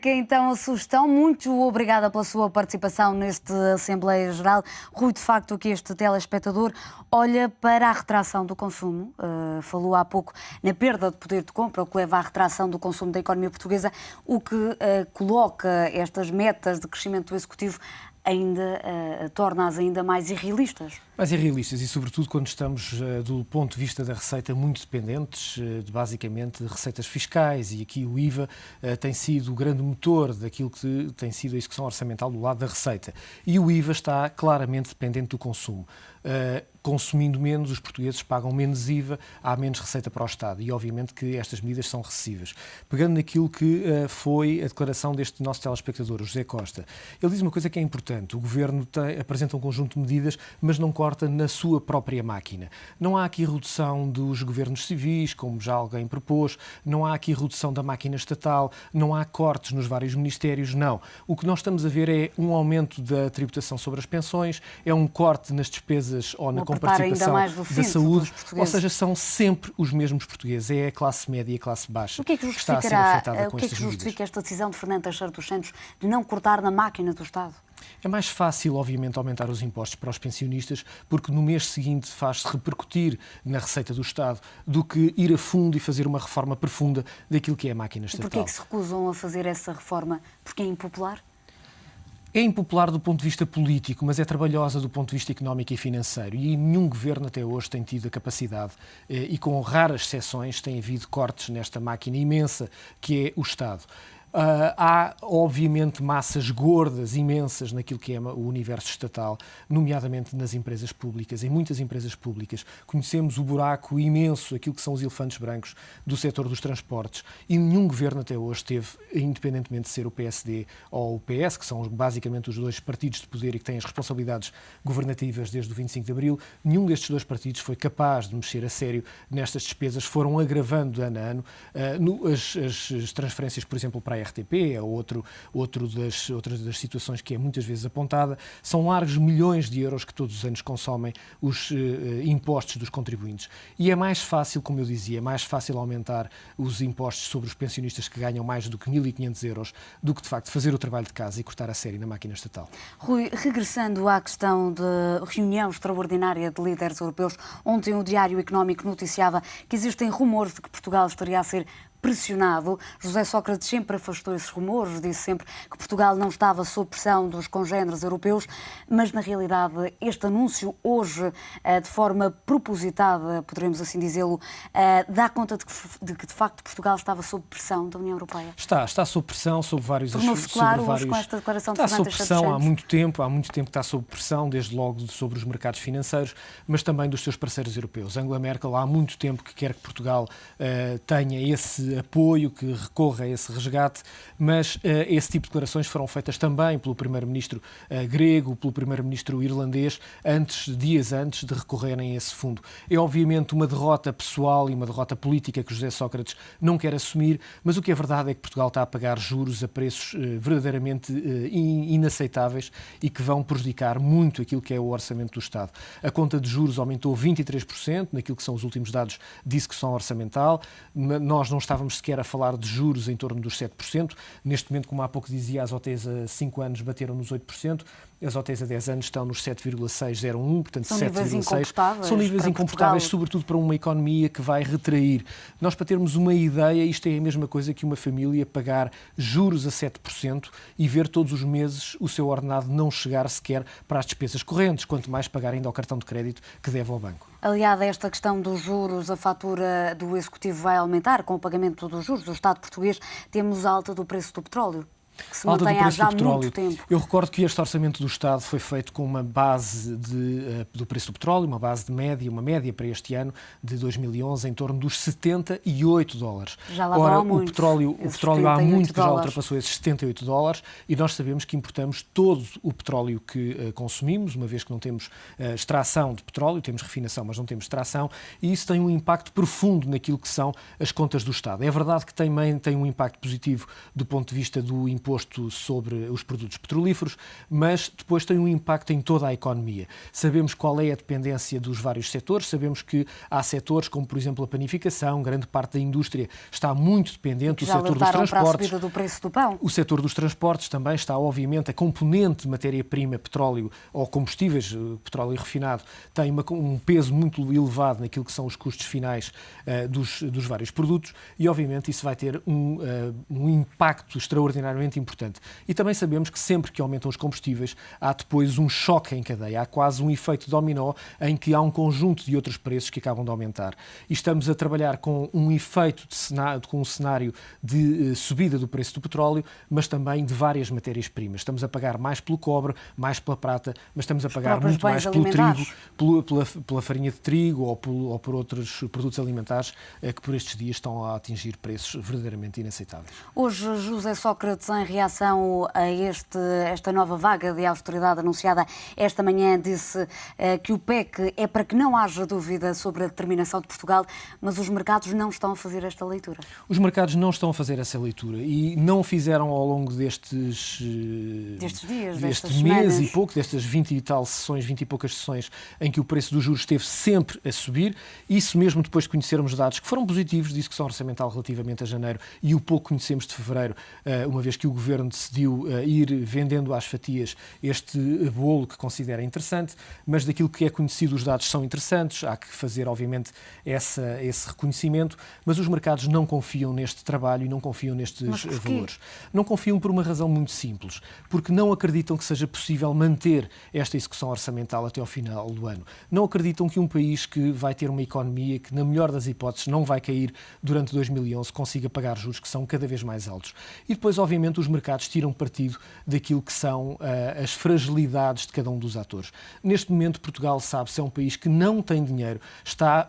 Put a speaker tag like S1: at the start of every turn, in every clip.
S1: fica então a sugestão. Muito obrigada pela sua participação neste Assembleia Geral. Rui, de facto, aqui este telespectador olha para a retração do consumo. Falou há pouco na perda de poder de compra, o que leva à retração do consumo da economia portuguesa, o que coloca estas metas de crescimento do Executivo ainda torna-as ainda mais irrealistas.
S2: Mais irrealistas e, sobretudo, quando estamos, do ponto de vista da receita, muito dependentes, basicamente, de receitas fiscais, e aqui o IVA tem sido o grande motor daquilo que tem sido a execução orçamental do lado da receita. E o IVA está claramente dependente do consumo. Consumindo menos, os portugueses pagam menos IVA, há menos receita para o Estado e, obviamente, que estas medidas são recessivas. Pegando naquilo que foi a declaração deste nosso telespectador, o José Costa, ele diz uma coisa que é importante: o Governo apresenta um conjunto de medidas, mas não corta na sua própria máquina. Não há aqui redução dos governos civis, como já alguém propôs, não há aqui redução da máquina estatal, não há cortes nos vários ministérios, não. O que nós estamos a ver é um aumento da tributação sobre as pensões, é um corte nas despesas ou na comparticipação da saúde, ou seja, são sempre os mesmos portugueses, é a classe média e a classe baixa que está a ser afetada com estas medidas.
S1: O que é que justifica esta decisão de Fernando Teixeira dos Santos de não cortar na máquina do Estado?
S2: É mais fácil, obviamente, aumentar os impostos para os pensionistas, porque no mês seguinte faz-se repercutir na receita do Estado, do que ir a fundo e fazer uma reforma profunda daquilo que é a máquina estatal.
S1: E porquê é que se recusam a fazer essa reforma? Porque é impopular?
S2: É impopular do ponto de vista político, mas é trabalhosa do ponto de vista económico e financeiro. E nenhum governo até hoje tem tido a capacidade, e com raras exceções, tem havido cortes nesta máquina imensa que é o Estado. Há, obviamente, massas gordas, imensas, naquilo que é o universo estatal, nomeadamente nas empresas públicas. Em muitas empresas públicas conhecemos o buraco imenso, aquilo que são os elefantes brancos do setor dos transportes, e nenhum governo até hoje teve, independentemente de ser o PSD ou o PS, que são basicamente os dois partidos de poder e que têm as responsabilidades governativas desde o 25 de Abril, nenhum destes dois partidos foi capaz de mexer a sério nestas despesas, foram agravando ano a ano. As transferências, por exemplo, para a RTP, é outra das situações que é muitas vezes apontada, são largos milhões de euros que todos os anos consomem os impostos dos contribuintes. E é mais fácil, como eu dizia, é mais fácil aumentar os impostos sobre os pensionistas que ganham mais do que 1.500 euros do que, de facto, fazer o trabalho de casa e cortar a série na máquina estatal.
S1: Rui, regressando à questão de reunião extraordinária de líderes europeus, ontem o Diário Económico noticiava que existem rumores de que Portugal estaria a ser pressionado. José Sócrates sempre afastou esses rumores, disse sempre que Portugal não estava sob pressão dos congêneres europeus, mas na realidade este anúncio hoje, de forma propositada, poderemos assim dizê-lo, dá conta de que de facto Portugal estava sob pressão da União Europeia.
S2: Está sob pressão sobre vários assuntos.
S1: Tornou-se claro hoje com esta declaração de
S2: Está
S1: Fernando
S2: sob
S1: Teixeira dos
S2: pressão
S1: Santos.
S2: há muito tempo que está sob pressão, desde logo sobre os mercados financeiros, mas também dos seus parceiros europeus. Angela Merkel há muito tempo que quer que Portugal tenha esse apoio, que recorra a esse resgate, mas esse tipo de declarações foram feitas também pelo primeiro-ministro grego, pelo primeiro-ministro irlandês, dias antes de recorrerem a esse fundo. É obviamente uma derrota pessoal e uma derrota política que José Sócrates não quer assumir, mas o que é verdade é que Portugal está a pagar juros a preços verdadeiramente inaceitáveis e que vão prejudicar muito aquilo que é o orçamento do Estado. A conta de juros aumentou 23%, naquilo que são os últimos dados de execução orçamental. Nós não estávamos sequer a falar de juros em torno dos 7%. Neste momento, como há pouco dizia, as OTs a 5 anos bateram nos 8%. As OTs a 10 anos estão nos 7,601, portanto 7,6. São níveis incomportáveis, sobretudo para uma economia que vai retrair. Nós, para termos uma ideia, isto é a mesma coisa que uma família pagar juros a 7% e ver todos os meses o seu ordenado não chegar sequer para as despesas correntes, quanto mais pagar ainda ao cartão de crédito que deve ao banco.
S1: Aliada a esta questão dos juros, a fatura do Executivo vai aumentar com o pagamento dos juros do Estado português. Temos a alta do preço do petróleo, que se mantém há já muito tempo.
S2: Eu recordo que este orçamento do Estado foi feito com uma base do preço do petróleo, uma base de média, uma média para este ano de 2011 em torno dos $78.
S1: Já lá vão muito.
S2: O petróleo há muito que já ultrapassou esses $78 e nós sabemos que importamos todo o petróleo que consumimos, uma vez que não temos extração de petróleo, temos refinação, mas não temos extração, e isso tem um impacto profundo naquilo que são as contas do Estado. É verdade que também tem um impacto positivo do ponto de vista do imposto imposto sobre os produtos petrolíferos, mas depois tem um impacto em toda a economia. Sabemos qual é a dependência dos vários setores, sabemos que há setores como, por exemplo, a panificação, grande parte da indústria está muito dependente do setor dos transportes.
S1: Para a subida do preço do pão.
S2: O setor dos transportes também está, obviamente, a componente de matéria-prima, petróleo ou combustíveis, petróleo refinado, tem um peso muito elevado naquilo que são os custos finais dos vários produtos e, obviamente, isso vai ter um impacto extraordinariamente importante. E também sabemos que sempre que aumentam os combustíveis, há depois um choque em cadeia, há quase um efeito dominó em que há um conjunto de outros preços que acabam de aumentar. E estamos a trabalhar com um efeito com um cenário de subida do preço do petróleo, mas também de várias matérias-primas. Estamos a pagar mais pelo cobre, mais pela prata, mas estamos a pagar muito mais pelo trigo, pela farinha de trigo ou por outros produtos alimentares que por estes dias estão a atingir preços verdadeiramente inaceitáveis.
S1: Hoje, José Sócrates, em reação a esta nova vaga de austeridade anunciada esta manhã, disse que o PEC é para que não haja dúvida sobre a determinação de Portugal, mas os mercados não estão a fazer esta leitura.
S2: Os mercados não estão a fazer essa leitura e não fizeram ao longo destes
S1: dias,
S2: deste mês e pouco, destas 20 e tal sessões, 20 e poucas sessões, em que o preço dos juros esteve sempre a subir. Isso mesmo depois de conhecermos dados que foram positivos de execução orçamental relativamente a janeiro e o pouco conhecemos de fevereiro, uma vez que o Governo decidiu ir vendendo às fatias este bolo que considera interessante, mas daquilo que é conhecido os dados são interessantes, há que fazer obviamente esse reconhecimento, mas os mercados não confiam neste trabalho e não confiam nestes valores. Não confiam por uma razão muito simples, porque não acreditam que seja possível manter esta execução orçamental até ao final do ano. Não acreditam que um país que vai ter uma economia que, na melhor das hipóteses, não vai cair durante 2011, consiga pagar juros que são cada vez mais altos. E depois, obviamente, os mercados tiram partido daquilo que são as fragilidades de cada um dos atores. Neste momento, Portugal sabe-se é um país que não tem dinheiro, está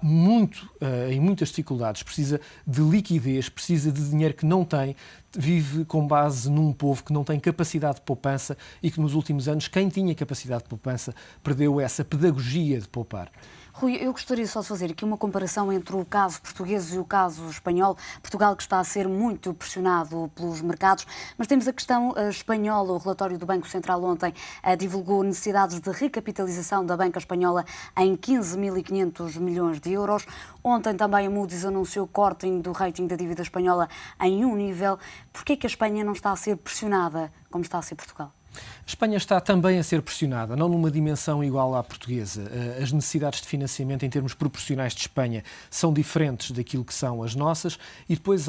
S2: em muitas dificuldades, precisa de liquidez, precisa de dinheiro que não tem, vive com base num povo que não tem capacidade de poupança e que nos últimos anos, quem tinha capacidade de poupança, perdeu essa pedagogia de poupar.
S1: Rui, eu gostaria só de fazer aqui uma comparação entre o caso português e o caso espanhol. Portugal que está a ser muito pressionado pelos mercados, mas temos a questão espanhola. O relatório do Banco Central ontem divulgou necessidades de recapitalização da banca espanhola em 15.500 milhões de euros. Ontem também a Moody's anunciou corte do rating da dívida espanhola em um nível. Por que é que a Espanha não está a ser pressionada como está a ser Portugal?
S2: A Espanha está também a ser pressionada, não numa dimensão igual à portuguesa. As necessidades de financiamento em termos proporcionais de Espanha são diferentes daquilo que são as nossas e depois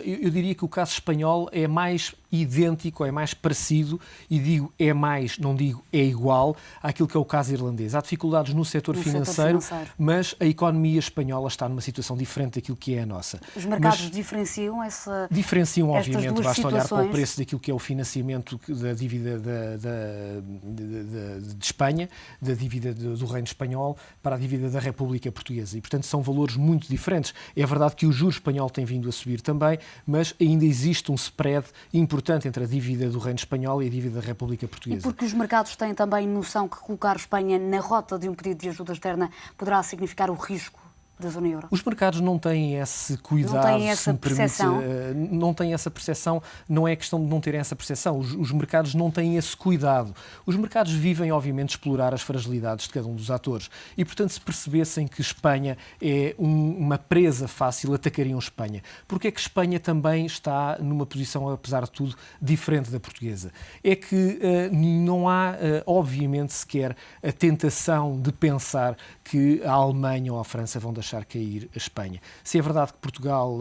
S2: eu diria que o caso espanhol é mais idêntico, é mais parecido e digo é mais, não digo é igual àquilo que é o caso irlandês. Há dificuldades no setor financeiro, mas a economia espanhola está numa situação diferente daquilo que é a nossa.
S1: Os mercados diferenciam essa...
S2: Diferenciam, obviamente, basta olhar para o
S1: situações.
S2: preço daquilo que é o financiamento da dívida de Espanha, da dívida do Reino Espanhol para a dívida da República Portuguesa. E, portanto, são valores muito diferentes. É verdade que o juro espanhol tem vindo a subir também, mas ainda existe um spread importante entre a dívida do Reino Espanhol e a dívida da República Portuguesa.
S1: E porque os mercados têm também noção que colocar Espanha na rota de um pedido de ajuda externa poderá significar o risco da zona euro?
S2: Os mercados não têm esse cuidado,
S1: não têm essa percepção.
S2: Não têm essa percepção, não é questão de não terem essa percepção, os mercados não têm esse cuidado. Os mercados vivem, obviamente, explorar as fragilidades de cada um dos atores e, portanto, se percebessem que Espanha é uma presa fácil, atacariam Espanha. Porque é que Espanha também está numa posição, apesar de tudo, diferente da portuguesa? É que não há, obviamente, sequer a tentação de pensar que a Alemanha ou a França vão deixar cair a Espanha. Se é verdade que Portugal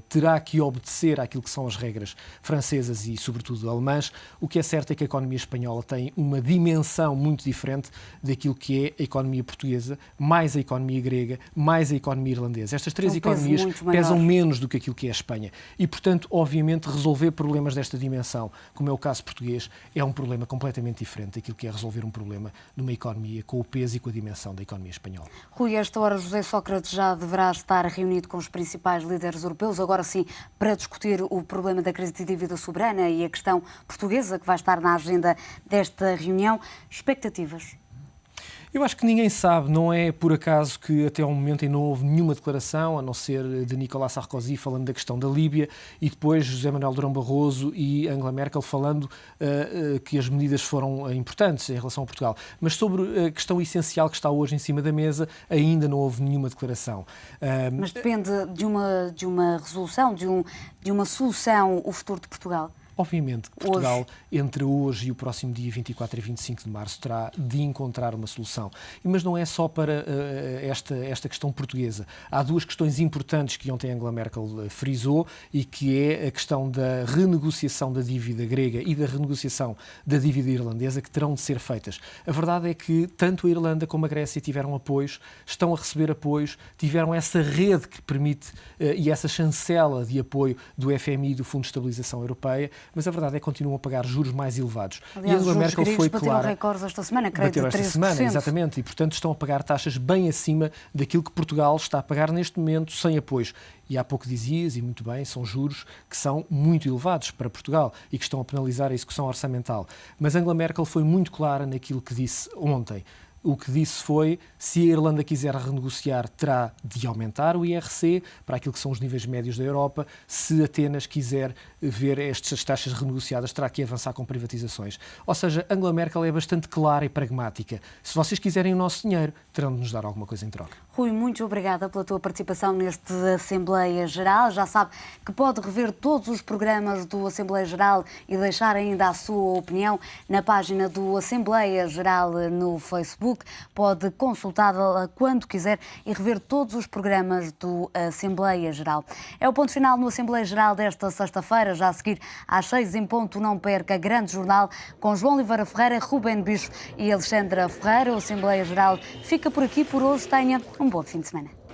S2: terá que obedecer àquilo que são as regras francesas e, sobretudo, alemãs, o que é certo é que a economia espanhola tem uma dimensão muito diferente daquilo que é a economia portuguesa, mais a economia grega, mais a economia irlandesa. Estas três economias pesam menos do que aquilo que é a Espanha. E, portanto, obviamente, resolver problemas desta dimensão, como é o caso português, é um problema completamente diferente daquilo que é resolver um problema numa economia com o peso e com a dimensão da economia espanhola.
S1: Rui, a esta hora, José Sócrates já deverá estar reunido com os principais líderes europeus, agora sim, para discutir o problema da crise de dívida soberana e a questão portuguesa, que vai estar na agenda desta reunião. Expectativas?
S2: Eu acho que ninguém sabe, não é por acaso que até ao momento ainda não houve nenhuma declaração, a não ser de Nicolas Sarkozy falando da questão da Líbia e depois José Manuel Durão Barroso e Angela Merkel falando que as medidas foram importantes em relação a Portugal. Mas sobre a questão essencial que está hoje em cima da mesa, ainda não houve nenhuma declaração.
S1: Mas depende de uma resolução, de uma solução, o futuro de Portugal?
S2: Obviamente que Portugal, entre hoje e o próximo dia 24 e 25 de março, terá de encontrar uma solução. Mas não é só para esta questão portuguesa. Há duas questões importantes que ontem Angela Merkel frisou e que é a questão da renegociação da dívida grega e da renegociação da dívida irlandesa que terão de ser feitas. A verdade é que tanto a Irlanda como a Grécia tiveram apoios, estão a receber apoios, tiveram essa rede que permite e essa chancela de apoio do FMI e do Fundo de Estabilização Europeia, mas a verdade é que continuam a pagar juros mais elevados.
S1: Aliás,
S2: e Angela Merkel foi clara.
S1: Bateram recordes esta semana, creio que 13%.
S2: Esta semana, exatamente, e portanto estão a pagar taxas bem acima daquilo que Portugal está a pagar neste momento sem apoios. E há pouco dizias, e muito bem, são juros que são muito elevados para Portugal e que estão a penalizar a execução orçamental. Mas Angela Merkel foi muito clara naquilo que disse ontem. O que disse foi, se a Irlanda quiser renegociar, terá de aumentar o IRC para aquilo que são os níveis médios da Europa. Se Atenas quiser ver estas taxas renegociadas, terá que avançar com privatizações. Ou seja, Angela Merkel é bastante clara e pragmática. Se vocês quiserem o nosso dinheiro, terão de nos dar alguma coisa em troca.
S1: Rui, muito obrigada pela tua participação neste Assembleia Geral. Já sabe que pode rever todos os programas do Assembleia Geral e deixar ainda a sua opinião na página do Assembleia Geral no Facebook. Pode consultá-la quando quiser e rever todos os programas do Assembleia Geral. É o ponto final no Assembleia Geral desta sexta-feira. Já a seguir, às 6 em ponto, não perca Grande Jornal com João Oliveira Ferreira, Rubén Bicho e Alexandra Ferreira. O Assembleia Geral fica por aqui por hoje. Tenha um bom fim de semana.